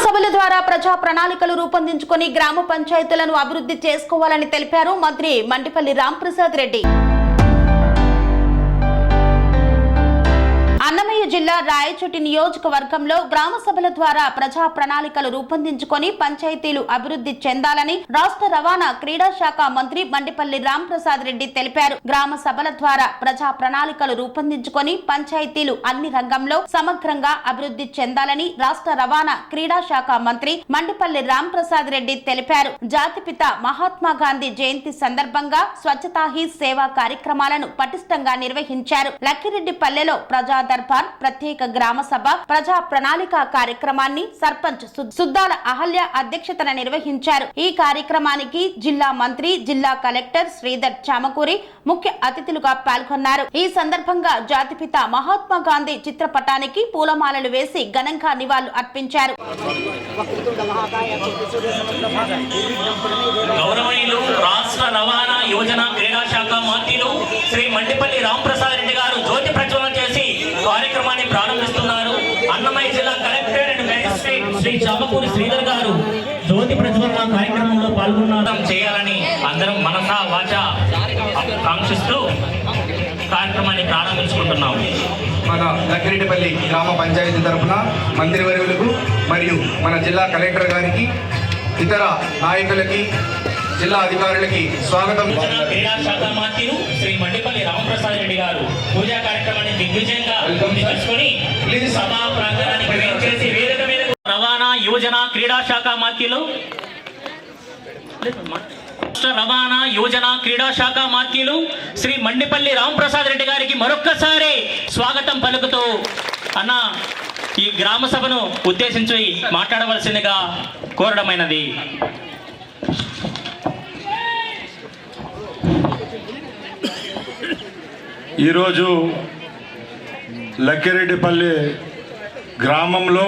సభల ద్వారా ప్రజా ప్రణాళికలు రూపొందించుకొని గ్రామ పంచాయతీలను అభివృద్ధి చేసుకోవాలని తెలిపారు మంత్రి మండిపల్లి రాంప్రసాద్ రెడ్డి. అన్నమయ్య జిల్లా రాయచోటి నియోజకవర్గంలో గ్రామ సభల ద్వారా ప్రజా ప్రణాళికలు రూపొందించుకొని పంచాయతీలు అభివృద్ధి చెందాలని రాష్ట్ర రవాణా క్రీడా శాఖ మంత్రి మండిపల్లి రాంప్రసాద్ రెడ్డి తెలిపారు. గ్రామ సభల ద్వారా ప్రజా ప్రణాళికలు రూపొందించుకొని పంచాయతీలు అన్ని రంగంలో సమగ్రంగా అభివృద్ధి చెందాలని రాష్ట్ర రవాణా క్రీడా శాఖ మంత్రి మండిపల్లి రాంప్రసాద్ రెడ్డి తెలిపారు. జాతిపిత మహాత్మా గాంధీ జయంతి సందర్భంగా స్వచ్ఛతా హీ సేవా కార్యక్రమాలను పటిష్టంగా నిర్వహించారు. లక్కిరెడ్డిపల్లెలో ప్రజా దర్బార్, ప్రత్యేక గ్రామ సభ, ప్రజా ప్రణాళిక కార్యక్రమాన్ని సర్పంచ్ సుద్దాల అహల్య అధ్యక్షతన నిర్వహించారు. ఈ కార్యక్రమానికి జిల్లా మంత్రి, జిల్లా కలెక్టర్ శ్రీధర్ చామకూరి ముఖ్య అతిథులుగా పాల్గొన్నారు. ఈ సందర్భంగా జాతిపిత మహాత్మా గాంధీ చిత్రపటానికి పూలమాలలు వేసి ఘనంగా నివాళులు అర్పించారు. గౌరవనీయులు రాష్ట్ర రవాణా యోజన క్రీడా శాఖ మంత్రులు శ్రీ మండిపల్లి రాంప్రసాద్ రెడ్డి గారు జ్యోతి ప్రజ్వలన చేసి కార్యక్రమాన్ని ప్రారంభిస్తున్నారు. అన్నమయ్య జిల్లా collector and magistrate Shri Chamakuri Sridhar గారు జ్యోతి ప్రజ్వలన కార్యక్రమంలో పాల్గొనడం చేయాలని అందరం మనసా వాచ కాంక్షిస్తూ కార్యక్రమాన్ని ప్రారంభించుకుంటున్నాం. మన లక్కిరెడ్డిపల్లి గ్రామ పంచాయతీ తరఫున మంత్రివర్యులకు మరియు మన జిల్లా కలెక్టర్ గారికి, ఇతర నాయకులకి, జిల్లా అధికారులకి స్వాగతం. క్రీడా శాఖ మంత్రులు శ్రీ మండిపల్లి రామప్రసాద్ రెడ్డి గారు పూజా కార్యక్రమాన్ని దిగ్విజయంగా చేసుకొని సభా ప్రాంగణానికి వేయించేసి వేదిక మీద రవాణా యోజన క్రీడా శాఖ మంత్రులు రవాణా యోజన క్రీడా శాఖ మంత్రులు శ్రీ మండిపల్లి రామప్రసాద్ రెడ్డి గారికి మరొక్కసారి స్వాగతం పలుకుతూ అన్న ఈ గ్రామ సభను ఉద్దేశించి మాట్లాడవలసిందిగా కోరడమైనది. ఈరోజు లక్కిరెడ్డిపల్లి గ్రామంలో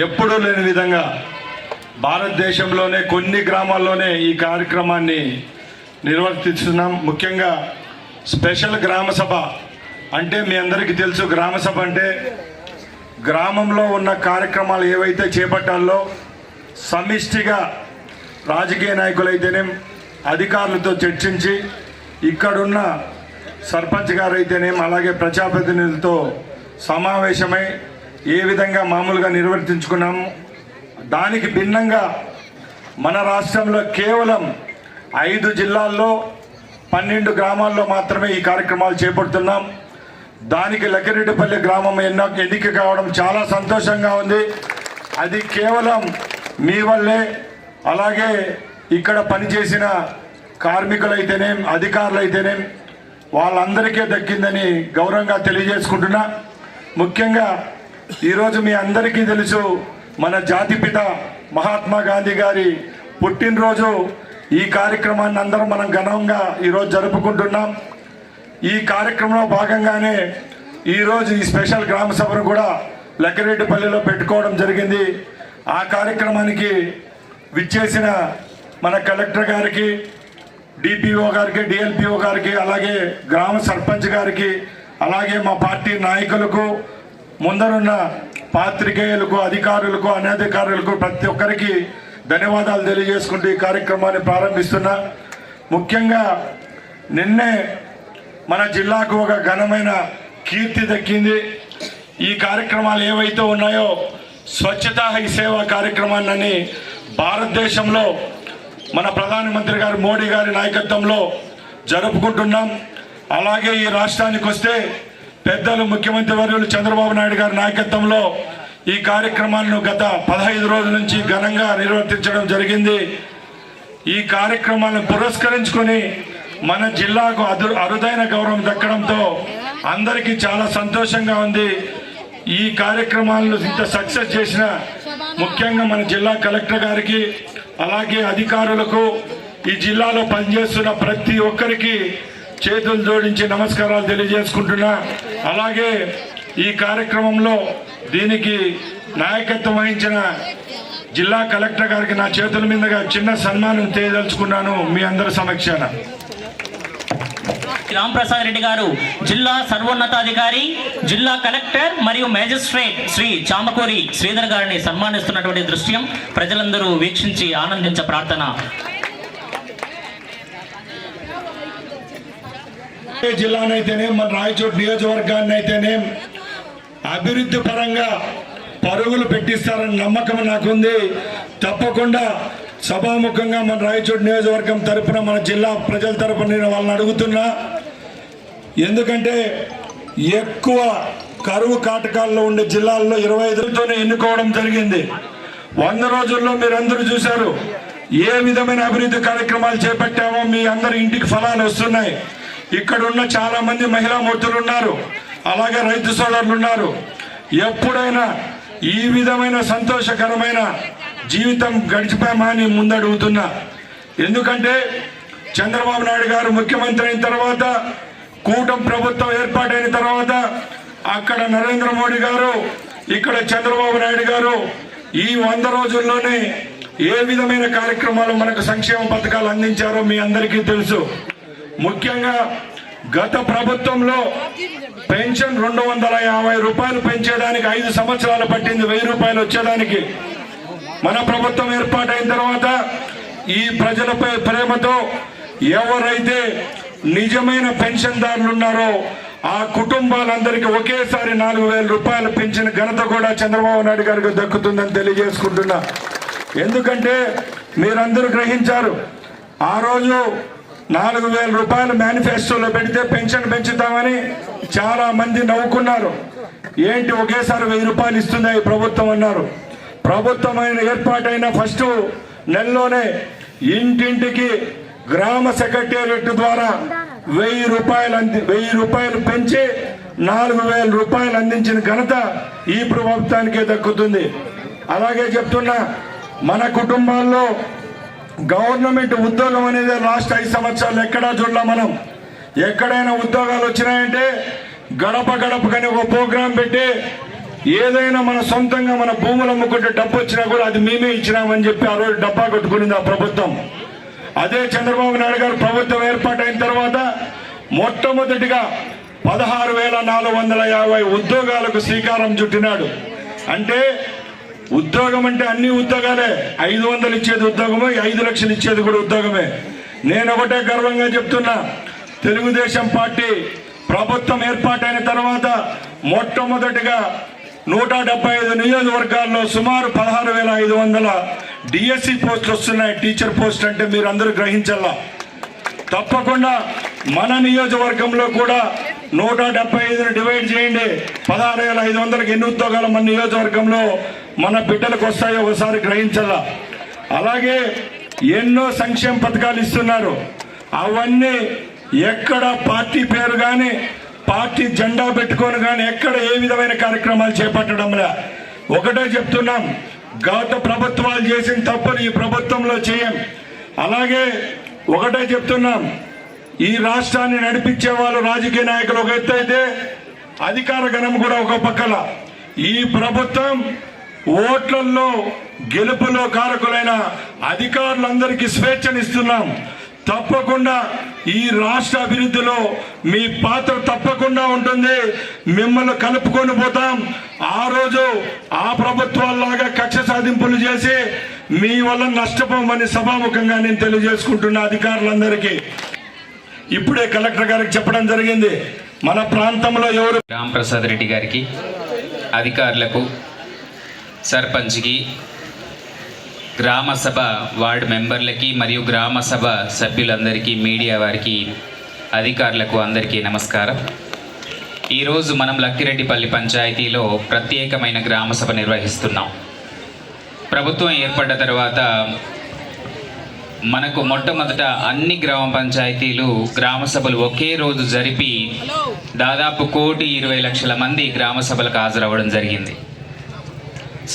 ఎప్పుడూ లేని విధంగా భారతదేశంలోనే కొన్ని గ్రామాల్లోనే ఈ కార్యక్రమాన్ని నిర్వర్తిస్తున్నాం. ముఖ్యంగా స్పెషల్ గ్రామ సభ అంటే మీ అందరికీ తెలుసు. గ్రామ సభ అంటే గ్రామంలో ఉన్న కార్యక్రమాలు ఏవైతే చేపట్టాలో సమిష్టిగా రాజకీయ నాయకులైతేనే అధికారులతో చర్చించి, ఇక్కడున్న సర్పంచ్ గారు అయితేనేం అలాగే ప్రజాప్రతినిధులతో సమావేశమై ఏ విధంగా మామూలుగా నిర్వర్తించుకున్నాము. దానికి భిన్నంగా మన రాష్ట్రంలో కేవలం 5 జిల్లాల్లో 12 గ్రామాల్లో మాత్రమే ఈ కార్యక్రమాలు చేపడుతున్నాం. దానికి లక్కిరెడ్డిపల్లి గ్రామం ఎన్నిక కావడం చాలా సంతోషంగా ఉంది. అది కేవలం మీ వల్లే, అలాగే ఇక్కడ పనిచేసిన కార్మికులైతేనేం అధికారులైతేనేం వాళ్ళందరికీ దక్కిందని గౌరవంగా తెలియజేసుకుంటున్నా. ముఖ్యంగా ఈరోజు మీ అందరికీ తెలుసు, మన జాతిపిత మహాత్మా గాంధీ గారి పుట్టినరోజు. ఈ కార్యక్రమాన్ని అందరం మనం ఘనంగా ఈరోజు జరుపుకుంటున్నాం. ఈ కార్యక్రమంలో భాగంగానే ఈరోజు ఈ స్పెషల్ గ్రామ సభను కూడా లక్కిరెడ్డిపల్లిలో పెట్టుకోవడం జరిగింది. ఆ కార్యక్రమానికి విచ్చేసిన మన కలెక్టర్ గారికి, డిపిఓ గారికి, డిఎల్పిఓ గారికి, అలాగే గ్రామ సర్పంచ్ గారికి, అలాగే మా పార్టీ నాయకులకు, ముందరున్న పాత్రికేయులకు, అధికారులకు, అనధికారులకు ప్రతి ఒక్కరికి ధన్యవాదాలు తెలియజేసుకుంటూ ఈ కార్యక్రమాన్ని ప్రారంభిస్తున్నా. ముఖ్యంగా నిన్నే మన జిల్లాకు ఒక ఘనమైన కీర్తి దక్కింది. ఈ కార్యక్రమాలు ఏవైతే ఉన్నాయో స్వచ్ఛతా హీ సేవా కార్యక్రమాన్ని భారతదేశంలో మన ప్రధానమంత్రి గారు మోడీ గారి నాయకత్వంలో జరుపుకుంటున్నాం. అలాగే ఈ రాష్ట్రానికి వస్తే పెద్దలు ముఖ్యమంత్రి వర్యులు చంద్రబాబు నాయుడు గారి నాయకత్వంలో ఈ కార్యక్రమాలను గత 15 రోజుల నుంచి ఘనంగా నిర్వర్తించడం జరిగింది. ఈ కార్యక్రమాలను పురస్కరించుకొని మన జిల్లాకు అరుదైన గౌరవం దక్కడంతో అందరికీ చాలా సంతోషంగా ఉంది. ఈ కార్యక్రమాలను ఇంత సక్సెస్ చేసిన ముఖ్యంగా మన జిల్లా కలెక్టర్ గారికి, అలాగే అధికారులకు, ఈ జిల్లాలో పనిచేస్తున్న ప్రతి ఒక్కరికి చేతులు జోడించి నమస్కారాలు తెలియజేసుకుంటున్నా. అలాగే ఈ కార్యక్రమంలో దీనికి నాయకత్వం వహించిన జిల్లా కలెక్టర్ గారికి నా చేతుల మీదుగా చిన్న సన్మానం చేయదలుచుకున్నాను మీ అందరి సమక్షాన. రాంప్రసాద్ రెడ్డి గారు జిల్లా సర్వోన్నతాధికారి, జిల్లా కలెక్టర్ మరియు మేజిస్ట్రేట్ శ్రీ చామకూరి శ్రీధర్ గారిని సన్మానిస్తున్నటువంటి దృశ్యం ప్రజలందరూ వీక్షించి ఆనందించ ప్రార్థన. జిల్లానైతేనే మన రాయచోటి నియోజకవర్గాన్ని అయితేనే అభివృద్ధి పరంగా పరుగులు పెట్టిస్తారని నమ్మకం నాకుంది. తప్పకుండా సభాముఖంగా మన రాయచోటి నియోజకవర్గం తరపున మన జిల్లా ప్రజల తరపున నేను వాళ్ళని అడుగుతున్నా. ఎందుకంటే ఎక్కువ కరువు కాటకాల్లో ఉండే జిల్లాల్లో 25తోనే ఎన్నుకోవడం జరిగింది. 100 రోజుల్లో మీరందరూ చూశారు ఏ విధమైన అభివృద్ధి కార్యక్రమాలు చేపట్టామో. మీ అందరి ఇంటికి ఫలాలు వస్తున్నాయి. ఇక్కడ ఉన్న చాలా మంది మహిళా మూర్తులు ఉన్నారు, అలాగే రైతు సోదరులు ఉన్నారు. ఎప్పుడైనా ఈ విధమైన సంతోషకరమైన జీవితం గడిచిపోయామా అని ముందడుగుతున్నా. ఎందుకంటే చంద్రబాబు నాయుడు గారు ముఖ్యమంత్రి అయిన తర్వాత, కూటమి ప్రభుత్వం ఏర్పాటైన తర్వాత అక్కడ నరేంద్ర మోడీ గారు, ఇక్కడ చంద్రబాబు నాయుడు గారు ఈ 100 రోజుల్లోనే ఏ విధమైన కార్యక్రమాలు మనకు సంక్షేమ పథకాలు అందించారో మీ అందరికీ తెలుసు. ముఖ్యంగా గత ప్రభుత్వంలో పెన్షన్ 250 రూపాయలు పెంచేదానికి 5 సంవత్సరాలు పట్టింది 1000 రూపాయలు వచ్చేదానికి. మన ప్రభుత్వం ఏర్పాటైన తర్వాత ఈ ప్రజలపై ప్రేమతో ఎవరైతే నిజమైన పెన్షన్దారులు ఉన్నారో ఆ కుటుంబాలందరికీ ఒకేసారి 4000 రూపాయలు పెంచిన ఘనత కూడా చంద్రబాబు నాయుడు గారికి దక్కుతుందని తెలియజేసుకుంటున్నా. ఎందుకంటే మీరందరూ గ్రహించారు, ఆ రోజు 4000 రూపాయలు మేనిఫెస్టోలో పెడితే పెన్షన్ పెంచుతామని చాలా మంది నవ్వుకున్నారు. ఏంటి ఒకేసారి 1000 రూపాయలు ఇస్తుందా ఈ ప్రభుత్వం అన్నారు. ప్రభుత్వం ఏర్పాటైన ఫస్ట్ నెలలోనే ఇంటింటికి గ్రామ సెక్రటేరియట్ ద్వారా 1000 రూపాయలు పెంచి 4000 రూపాయలు అందించిన ఘనత ఈ ప్రభుత్వానికే దక్కుతుంది. అలాగే చెప్తున్నా, మన కుటుంబాల్లో గవర్నమెంట్ ఉద్యోగం అనేది లాస్ట్ 5 సంవత్సరాలు ఎక్కడా చూడలే. మనం ఎక్కడైనా ఉద్యోగాలు వచ్చినాయంటే గడప గడపకని ఒక ప్రోగ్రాం పెట్టి ఏదైనా మన సొంతంగా మన భూములు అమ్ముకుంటే డబ్బు వచ్చినా కూడా అది మేమే ఇచ్చినామని చెప్పి ఆ రోజు డబ్బా కొట్టుకునింది ఆ ప్రభుత్వం. అదే చంద్రబాబు నాయుడు గారు ప్రభుత్వం ఏర్పాటైన తర్వాత మొట్టమొదటిగా 16,450 ఉద్యోగాలకు శ్రీకారం చుట్టినాడు. అంటే ఉద్యోగం అంటే అన్ని ఉద్యోగాలే. 500 ఇచ్చేది ఉద్యోగమే, 5 లక్షలు ఇచ్చేది కూడా ఉద్యోగమే. నేను ఒకటే గర్వంగా చెప్తున్నా, తెలుగుదేశం పార్టీ ప్రభుత్వం ఏర్పాటైన తర్వాత మొట్టమొదటిగా 175 నియోజకవర్గాల్లో సుమారు 16,500 డిఎస్సి పోస్టులు వస్తున్నాయి. టీచర్ పోస్ట్ అంటే మీరు అందరూ గ్రహించాలా. తప్పకుండా మన నియోజకవర్గంలో కూడా 175ని డివైడ్ చేయండి, 16,500కి ఎన్ని ఉద్యోగాలు మన నియోజకవర్గంలో మన బిడ్డలకు వస్తాయో ఒకసారి గ్రహించాలా. అలాగే ఎన్నో సంక్షేమ పథకాలు ఇస్తున్నారు. అవన్నీ ఎక్కడ పార్టీ పేరు కానీ పార్టీ జెండా పెట్టుకొని కానీ ఎక్కడ ఏ విధమైన కార్యక్రమాలు చేపట్టడంలే. ఒకటే చెప్తున్నాం, గత ప్రభుత్వాలు చేసిన తప్పులు ఈ ప్రభుత్వంలో చేయం. అలాగే ఒకటే చెప్తున్నాం, ఈ రాష్ట్రాన్ని నడిపించే వాళ్ళు రాజకీయ నాయకులు ఒక ఎత్తు అయితే అధికార గణం కూడా ఒక పక్కల. ఈ ప్రభుత్వం ఓట్లలో గెలుపులో కారకులైన అధికారులందరికీ స్వేచ్ఛనిస్తున్నాం. తప్పకుండా ఈ రాష్ట్ర అభివృద్ధిలో మీ పాత్ర తప్పకుండా ఉంటుంది. మిమ్మల్ని కలుపుకొని పోతాం. ఆ రోజు ఆ ప్రభుత్వాల్లాగా కక్ష సాధింపులు చేసి మీ వల్ల నష్టపోమని సభాముఖంగా నేను తెలియజేసుకుంటున్నా అధికారులందరికీ. ఇప్పుడే కలెక్టర్ గారికి చెప్పడం జరిగింది, మన ప్రాంతంలో ఎవరు రాంప్రసాద్ రెడ్డి గారికి, అధికారులకు, సర్పంచ్కి, గ్రామ సభ వార్డు మెంబర్లకి మరియు గ్రామ సభ సభ్యులందరికీ, మీడియా వారికి, అధికారులకు అందరికీ నమస్కారం. ఈరోజు మనం లక్కిరెడ్డిపల్లి పంచాయతీలో ప్రత్యేకమైన గ్రామ సభ నిర్వహిస్తున్నాం. ప్రభుత్వం ఏర్పడ్డ తర్వాత మనకు మొట్టమొదట అన్ని గ్రామ పంచాయతీలు గ్రామ సభలు ఒకే రోజు జరిపి దాదాపు 1,20,00,000 మంది గ్రామ సభలకు హాజరవ్వడం జరిగింది.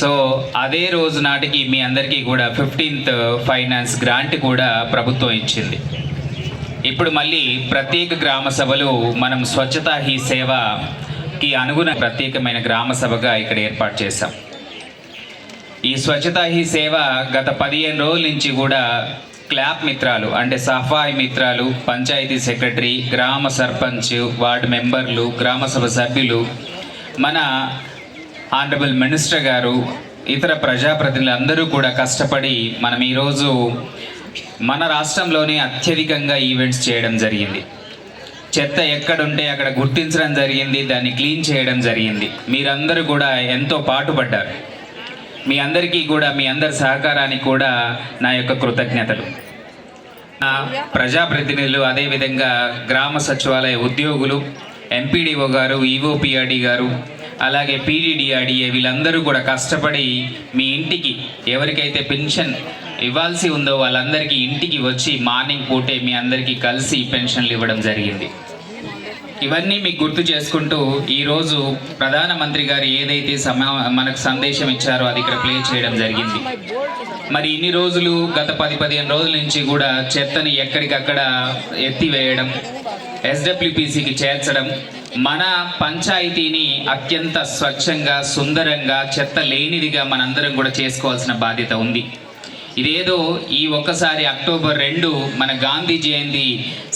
సో అదే రోజు నాటికి మీ అందరికీ కూడా 15th ఫైనాన్స్ గ్రాంట్ కూడా ప్రభుత్వం ఇచ్చింది. ఇప్పుడు మళ్ళీ ప్రత్యేక గ్రామ సభలు మనం స్వచ్ఛతా హీ సేవకి అనుగుణ ప్రత్యేకమైన గ్రామ సభగా ఇక్కడ ఏర్పాటు చేశాం. ఈ స్వచ్ఛతా హీ సేవ గత 15 రోజుల నుంచి కూడా క్లాప్ మిత్రాలు అంటే సఫాయి మిత్రాలు, పంచాయతీ సెక్రటరీ, గ్రామ సర్పంచ్, వార్డు మెంబర్లు, గ్రామ సభ సభ్యులు, మన ఆనరబుల్ మినిస్టర్ గారు, ఇతర ప్రజాప్రతినిధులు అందరూ కూడా కష్టపడి మనం ఈరోజు మన రాష్ట్రంలోనే అత్యధికంగా ఈవెంట్స్ చేయడం జరిగింది. చెత్త ఎక్కడుంటే అక్కడ గుర్తించడం జరిగింది, దాన్ని క్లీన్ చేయడం జరిగింది. మీరందరూ కూడా ఎంతో పాటుపడ్డారు. మీ అందరికీ కూడా, మీ అందరి సహకారానికి కూడా నా యొక్క కృతజ్ఞతలు. ప్రజాప్రతినిధులు, అదేవిధంగా గ్రామ సచివాలయ ఉద్యోగులు, ఎంపీడీఓ గారు, ఈఓపిఆర్డి గారు, అలాగే పీడీడీఆర్డీఏ వీళ్ళందరూ కూడా కష్టపడి మీ ఇంటికి ఎవరికైతే పెన్షన్ ఇవ్వాల్సి ఉందో వాళ్ళందరికీ ఇంటికి వచ్చి మార్నింగ్ పూటే మీ అందరికీ కలిసి పెన్షన్లు ఇవ్వడం జరిగింది. ఇవన్నీ మీకు గుర్తు చేసుకుంటూ ఈరోజు ప్రధానమంత్రి గారు ఏదైతే మనకు సందేశం ఇచ్చారో అది ఇక్కడ ప్లే చేయడం జరిగింది. మరి ఇన్ని రోజులు, గత 10-15 రోజుల నుంచి కూడా చెత్తని ఎక్కడికక్కడ ఎత్తివేయడం, ఎస్డబ్ల్యూపీసీకి చేర్చడం, మన పంచాయతీని అత్యంత స్వచ్ఛంగా, సుందరంగా, చెత్త లేనిదిగా మనందరం కూడా చేసుకోవాల్సిన బాధ్యత ఉంది. ఇదేదో ఈ ఒక్కసారి అక్టోబర్ 2 మన గాంధీ జయంతి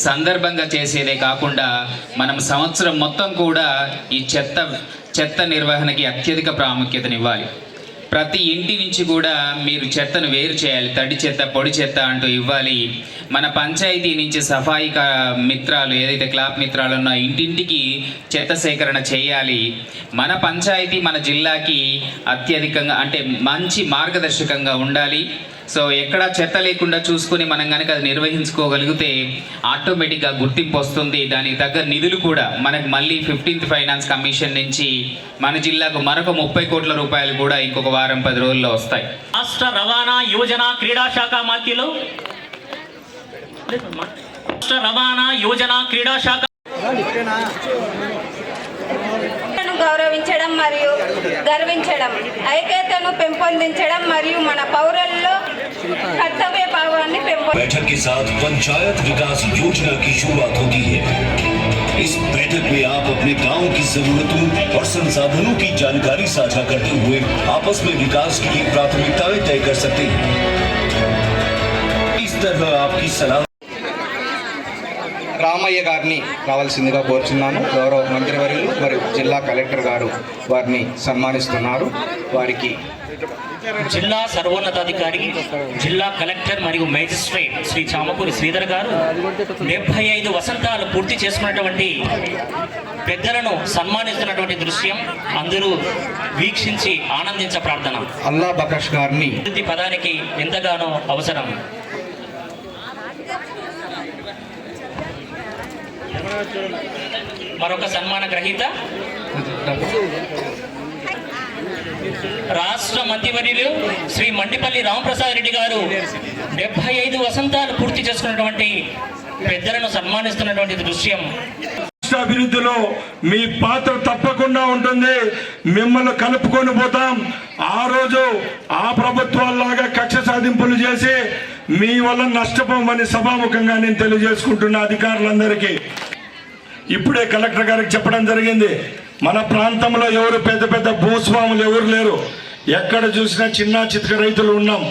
సందర్భంగా చేసేదే కాకుండా మనం సంవత్సరం మొత్తం కూడా ఈ చెత్త నిర్వహణకి అత్యధిక ప్రాముఖ్యతనివ్వాలి. ప్రతి ఇంటి నుంచి కూడా మీరు చెత్తను వేరు చేయాలి. తడి చెత్త, పొడి చెత్త అంటూ ఇవ్వాలి. మన పంచాయతీ నుంచి సఫాయి మిత్రాలు, ఏదైతే క్లాప్ మిత్రాలు ఉన్నా ఇంటింటికి చెత్త సేకరణ చేయాలి. మన పంచాయతీ మన జిల్లాకి అత్యధికంగా అంటే మంచి మార్గదర్శకంగా ఉండాలి. సో ఎక్కడ చెత్త లేకుండా చూసుకొని మనం కనుక అది నిర్వహించుకోగలిగితే ఆటోమేటిక్గా గుర్తింపు వస్తుంది. దానికి తగ్గ నిధులు కూడా మనకు మళ్ళీ 15th ఫైనాన్స్ కమిషన్ నుంచి మన జిల్లాకు మరొక 30 కోట్ల రూపాయలు కూడా ఇంకొక వారం 10 రోజుల్లో వస్తాయి. రాష్ట్ర రవాణా యువజన క్రీడా శాఖ మంత్రులు, రాష్ట్ర రవాణా యువజన క్రీడా శాఖ గౌరవించడం మరియు గర్వించడం, ఐక్యతను పెంపొందించడం మరియు మన పౌరుల్లో कर्तव्य भावाన్ని बैठक के साथ पंचायत विकास योजना की शुरुआत होती है। इस बैठक में आप अपने गांव की जरूरतों और संसाधनों की जानकारी साझा करते हुए आपस में विकास की प्राथमिकताएं तय कर सकते हैं। इस तरह आपकी सलाह రామయ్య గారిని రావాల్సిందిగా కోరుచున్నాను. గౌరవ మంత్రివర్యులు మరియు జిల్లా కలెక్టర్ గారు వారిని సన్మానిస్తున్నారు. వారికి జిల్లా సర్వోన్నతాధికారి, జిల్లా కలెక్టర్ మరియు మేజిస్ట్రేట్ శ్రీ చామకూరి శ్రీధర్ గారు 75 వసంతాలు పూర్తి చేసుకున్నటువంటి పెద్దలను సన్మానిస్తున్నటువంటి దృశ్యం అందరూ వీక్షించి ఆనందించ ప్రార్థన. అల్లా బకష్ గారిని అభివృద్ధి పదానికి ఎంతగానో అవసరం. మరొక సన్మాన గ్రహీత రాష్ట్ర మంత్రివర్యులు శ్రీ మండిపల్లి రామప్రసాద్ రెడ్డి గారు 75 వసంతాలు పూర్తి చేసుకున్నటువంటి పెద్దలను సన్మానిస్తున్నటువంటి దృశ్యం. రాష్ట్ర అభివృద్ధిలో మీ పాత్ర తప్పకుండా ఉంటుంది. మిమ్మల్ని కలుపుకొని పోతాం. ఆ రోజు ఆ ప్రభుత్వాల్లాగా కక్ష సాధింపులు చేసి మీ వల్ల నష్టపోమని సభాముఖంగా నేను తెలియజేసుకుంటున్న అధికారులందరికీ. ఇప్పుడే కలెక్టర్ గారికి చెప్పడం జరిగింది, మన ప్రాంతంలో ఎవరు పెద్ద పెద్ద భూస్వాములు ఎవరు లేరు. ఎక్కడ చూసినా చిన్న చితక రైతులు ఉన్నాం.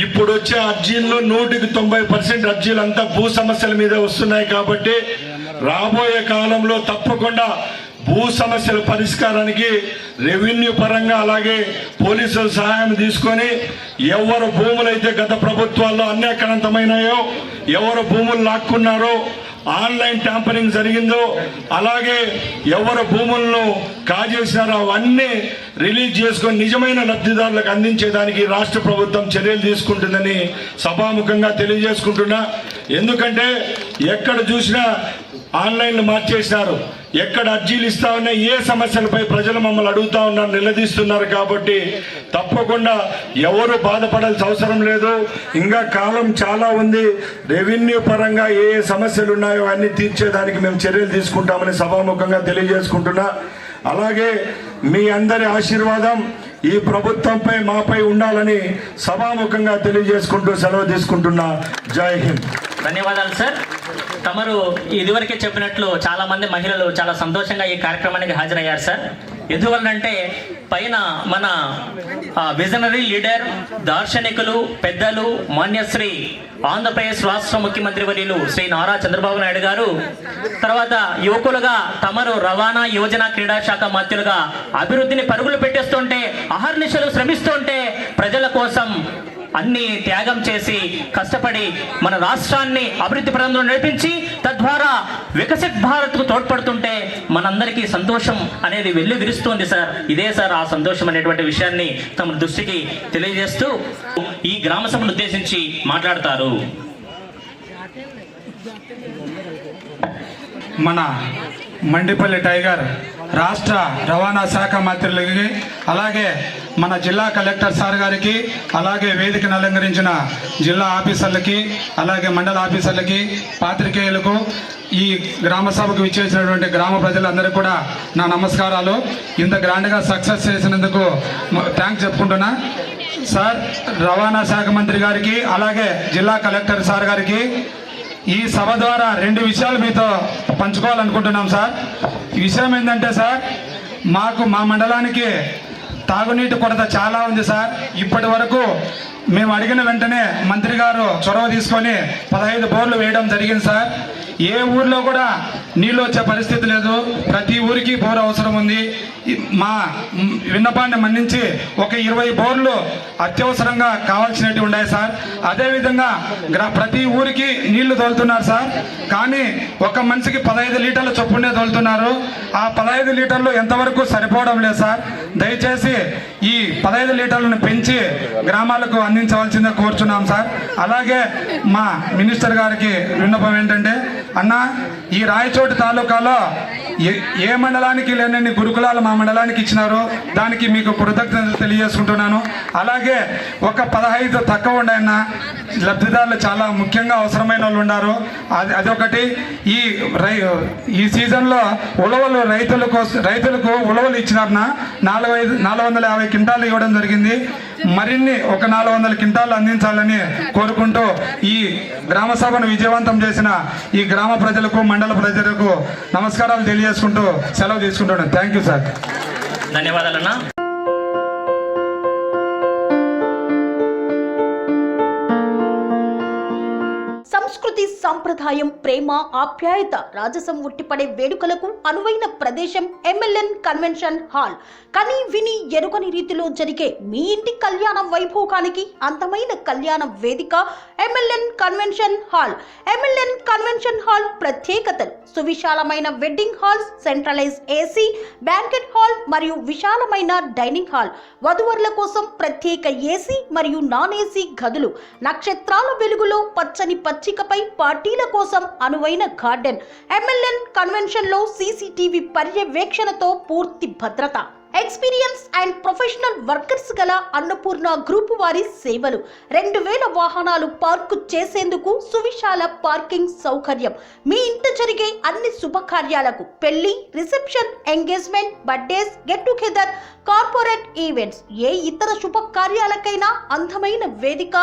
ఇప్పుడు వచ్చే అర్జీల్లో 100% అర్జీలు అంతా భూ సమస్యల మీద వస్తున్నాయి. కాబట్టి రాబోయే కాలంలో తప్పకుండా భూ సమస్యల పరిష్కారానికి రెవెన్యూ పరంగా అలాగే పోలీసుల సహాయం తీసుకొని ఎవరు భూములైతే గత ప్రభుత్వాల్లో అన్యాక్రాంతమైనాయో, ఎవరు భూములు లాక్కున్నారో, ఆన్లైన్ ట్యాంపరింగ్ జరిగిందో, అలాగే ఎవరు భూములను కాజేసినారో అవన్నీ రిలీజ్ చేసుకొని నిజమైన లబ్ధిదారులకు అందించేదానికి రాష్ట్ర ప్రభుత్వం చర్యలు తీసుకుంటుందని సభాముఖంగా తెలియజేసుకుంటున్నా. ఎందుకంటే ఎక్కడ చూసినా ఆన్లైన్లో మార్చేసినారు. ఎక్కడ అర్జీలు ఇస్తా ఉన్నా ఏ సమస్యలపై ప్రజలు మమ్మల్ని అడుగుతా ఉన్నారు, నిలదీస్తున్నారు. కాబట్టి తప్పకుండా ఎవరు బాధపడాల్సిన అవసరం లేదు. ఇంకా కాలం చాలా ఉంది. రెవెన్యూ పరంగా ఏ సమస్యలు ఉన్నాయో అన్ని తీర్చేదానికి మేము చర్యలు తీసుకుంటామని సభాముఖంగా తెలియజేసుకుంటున్నా. అలాగే మీ అందరి ఆశీర్వాదం ఈ ప్రభుత్వంపై మాపై ఉండాలని సభాముఖంగా తెలియజేసుకుంటూ సెలవు తీసుకుంటున్నా. జై హింద్. ధన్యవాదాలు సార్. తమరు ఇదివరకే చెప్పినట్లు చాలా మంది మహిళలు చాలా సంతోషంగా ఈ కార్యక్రమానికి హాజరయ్యారు సార్. ఎందువల్లంటే పైన మన విజనరీ లీడర్, దార్శనికులు, పెద్దలు, మాన్యశ్రీ ఆంధ్రప్రదేశ్ రాష్ట్ర ముఖ్యమంత్రి వర్యులు శ్రీ నారా చంద్రబాబు నాయుడు గారు, తర్వాత యువకులుగా తమరు రవాణా, యువజన, క్రీడా శాఖ మంత్రులుగా అభివృద్ధిని పరుగులు పెట్టేస్తుంటే, అహర్నిశలు శ్రమిస్తుంటే, ప్రజల కోసం అన్ని త్యాగం చేసి కష్టపడి మన రాష్ట్రాన్ని అభివృద్ధి పదంలో నడిపించి తద్వారా వికసిత్ భారత్కు తోడ్పడుతుంటే మనందరికీ సంతోషం అనేది వెల్లు విరుస్తోంది సార్. ఇదే సార్ ఆ సంతోషం అనేటువంటి విషయాన్ని తమ దృష్టికి తెలియజేస్తూ ఈ గ్రామ సభను ఉద్దేశించి మాట్లాడతారు. మన మండిపల్లి టైగర్ రాష్ట్ర రవాణా శాఖ మంత్రులకి, అలాగే మన జిల్లా కలెక్టర్ సార్ గారికి, అలాగే వేదికను అలంకరించిన జిల్లా ఆఫీసర్లకి, అలాగే మండల ఆఫీసర్లకి, పాత్రికేయులకు, ఈ గ్రామ సభకు విచ్చేసినటువంటి గ్రామ ప్రజలందరికీ కూడా నా నమస్కారాలు. ఇంత గ్రాండ్గా సక్సెస్ చేసినందుకు థ్యాంక్స్ చెప్పుకుంటున్నా. సార్, రవాణా శాఖ మంత్రి గారికి, అలాగే జిల్లా కలెక్టర్ సార్ గారికి ఈ సభ ద్వారా 2 విషయాలు మీతో పంచుకోవాలనుకుంటున్నాం సార్. ఈ విషయం ఏంటంటే సార్, మాకు మా మండలానికి తాగునీటి కొరత చాలా ఉంది సార్. ఇప్పటి వరకు మేము అడిగిన వెంటనే మంత్రి గారు చొరవ తీసుకొని 15 బోర్లు వేయడం జరిగింది సార్. ఏ ఊర్లో కూడా నీళ్ళు వచ్చే పరిస్థితి లేదు. ప్రతి ఊరికి బోర్ అవసరం ఉంది. మా విన్నపాన్ని మన్నించి ఒక 20 బోర్లు అత్యవసరంగా కావాల్సినవి ఉన్నాయి సార్. అదేవిధంగా ప్రతి ఊరికి నీళ్లు తోలుతున్నారు సార్. కానీ ఒక మనిషికి 15 లీటర్ల చొప్పునే తోలుతున్నారు. ఆ 15 లీటర్లు ఎంతవరకు సరిపోవడం లేదు సార్. దయచేసి ఈ 15 లీటర్లను పెంచి గ్రామాలకు అందించవలసిందే కోరుచున్నాం సార్. అలాగే మా మినిస్టర్ గారికి విన్నపం ఏంటంటే, అన్న, ఈ రాయచోటి తాలూకాలో ఏ మండలానికి లేనన్ని గురుకులాలు మా మండలానికి ఇచ్చినారు. దానికి మీకు కృతజ్ఞతలు తెలియజేసుకుంటున్నాను. అలాగే ఒక 15 తక్కువ ఉన్నాయన్న లబ్ధిదారులు చాలా ముఖ్యంగా అవసరమైన వాళ్ళు ఉన్నారు. అదొకటి. ఈ సీజన్లో ఉలవలు రైతులకు ఉలవలు ఇచ్చినారన్న 450 క్వింటాలు ఇవ్వడం జరిగింది. మరిన్ని ఒక 400 క్వింటాలు అందించాలని కోరుకుంటూ ఈ గ్రామ సభను విజయవంతం చేసిన ఈ గ్రామ ప్రజలకు, మండల ప్రజలకు నమస్కారాలు తెలియజేసుకుంటూ సెలవు తీసుకుంటున్నాను. Thank you sir. ధన్యవాదాలన్నా. సంస్కృతి, సంప్రదాయం, ప్రేమ, ఆప్యాయత, రాజసం ఉట్టిపడే వేడుకలకు అనువైన ప్రదేశం MLN కన్వెన్షన్ హాల్. కని విని ఎరుగని రీతిలో జరిగే మీ ఇంటి కళ్యాణ వైభోగానికి అందమైన కళ్యాణ వేదిక MLN convention hall. MLN convention hall ప్రత్యేకతలు: సువిశాలమైన wedding halls, centralise AC, banquet hall మరియు విశాలమైన డైనింగ్ హాల్. వధువరుల కోసం ప్రత్యేక AC మరియు నాన్ AC గదులు. నక్షత్రాల వెలుగులో పచ్చని పచ్చికపై పార్టీల కోసం అనువైన గార్డెన్. MLN కన్వెన్షన్ లో CCTV పర్యవేక్షణతో పూర్తి భద్రత. ఎక్స్పీరియన్స్ అండ్ ప్రొఫెషనల్ వర్కర్స్ గల అన్నపూర్ణ గ్రూప్ వారి సేవలు. 2000 వాహనాలు పార్కు చేసేందుకు సువిశాల పార్కింగ్ సౌకర్యం. మీ ఇంట జరిగే అన్ని శుభకార్యాలకు, పెళ్లి, reception, engagement, birthdays, get together, corporate events, ఏ ఇతర శుభకార్యాలకైనా అందమైన వేదిక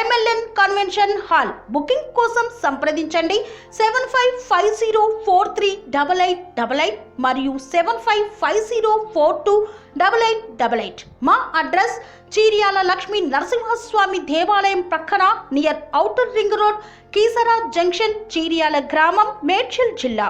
MLN కన్వెన్షన్ హాల్. బుకింగ్ కోసం సంప్రదించండి 7550438888 మరియు 7550428888. మా అడ్రస్ చీర్యాల లక్ష్మీ నరసింహస్వామి దేవాలయం ప్రక్కన, near outer ring road, Keesara junction, Cheeryal గ్రామం, మేడ్చల్ జిల్లా.